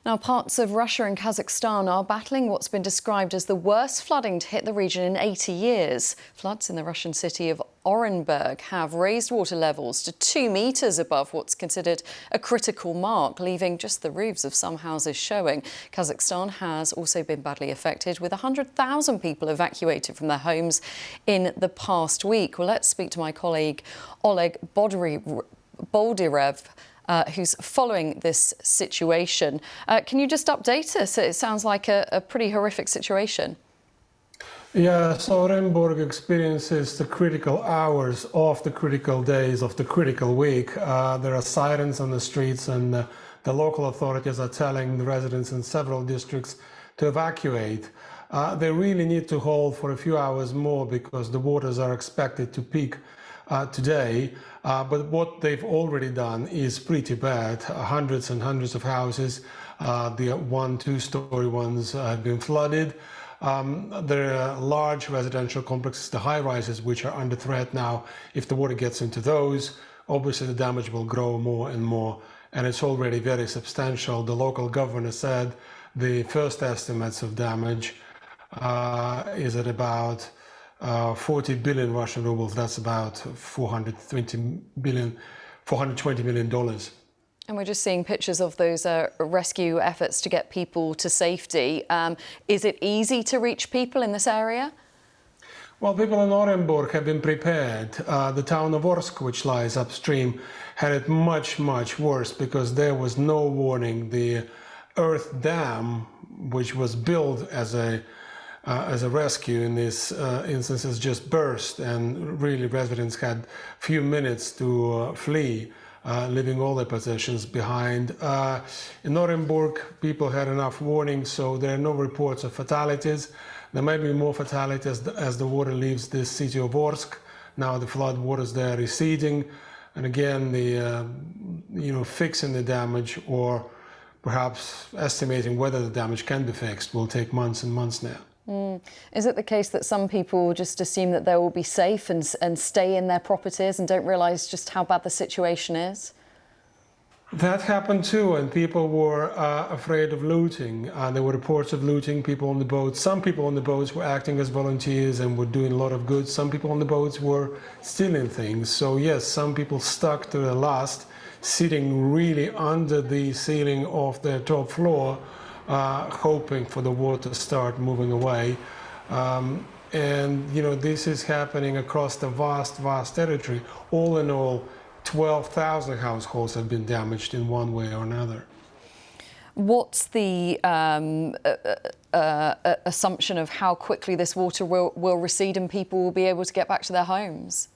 Now, parts of Russia and Kazakhstan are battling what's been described as the worst flooding to hit the region in 80 years. Floods in the Russian city of Orenburg have raised water levels to 2 metres above what's considered a critical mark, leaving just the roofs of some houses showing. Kazakhstan has also been badly affected, with 100,000 people evacuated from their homes in the past week. Well, let's speak to my colleague Oleg Boldyrev, who's following this situation. Can you just update us? It sounds like a pretty horrific situation. Yeah, so Orenburg experiences the critical hours of the critical days of the critical week. There are sirens on the streets, and the local authorities are telling the residents in several districts to evacuate. They really need to hold for a few hours more because the waters are expected to peak today, but what they've already done is pretty bad. Hundreds and hundreds of houses, the 1-2-story ones, have been flooded. There are large residential complexes, the high-rises, which are under threat now. If the water gets into those, obviously the damage will grow more and more, and it's already very substantial. The local governor said the first estimates of damage is at about 40 billion Russian rubles. That's about $420 million. And we're just seeing pictures of those rescue efforts to get people to safety. Is it easy to reach people in this area? Well, people in Orenburg have been prepared. The town of Orsk, which lies upstream, had it much, much worse because there was no warning. The earth dam, which was built as a rescue in this instances, just burst, and really residents had few minutes to flee, leaving all their possessions behind. In Orenburg, people had enough warning, so there are no reports of fatalities. There may be more fatalities as the water leaves the city of Orsk. Now the flood waters there are receding, and again, the fixing the damage or perhaps estimating whether the damage can be fixed will take months and months now. Is it the case that some people just assume that they will be safe and stay in their properties and don't realise just how bad the situation is? That happened too, and people were afraid of looting. There were reports of looting people on the boats. Some people on the boats were acting as volunteers and were doing a lot of good. Some people on the boats were stealing things. So yes, some people stuck to the last, sitting really under the ceiling of their top floor, hoping for the water to start moving away. And this is happening across the vast territory. All in all, 12,000 households have been damaged in one way or another. What's the assumption of how quickly this water will recede and people will be able to get back to their homes?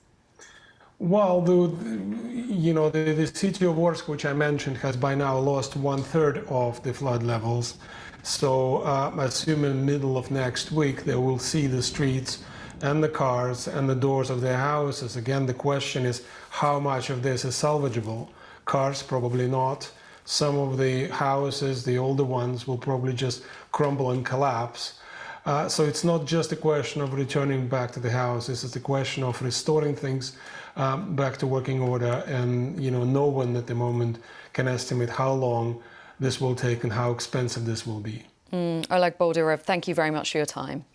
Well, the city of Orsk, which I mentioned, has by now lost 1/3 of the flood levels. So assuming middle of next week, they will see the streets and the cars and the doors of their houses. Again, the question is how much of this is salvageable? Cars, probably not. Some of the houses, the older ones, will probably just crumble and collapse. So it's not just a question of returning back to the houses, it's a question of restoring things back to working order, and no one at the moment can estimate how long this will take and how expensive this will be. Oleg Boldyrev, thank you very much for your time.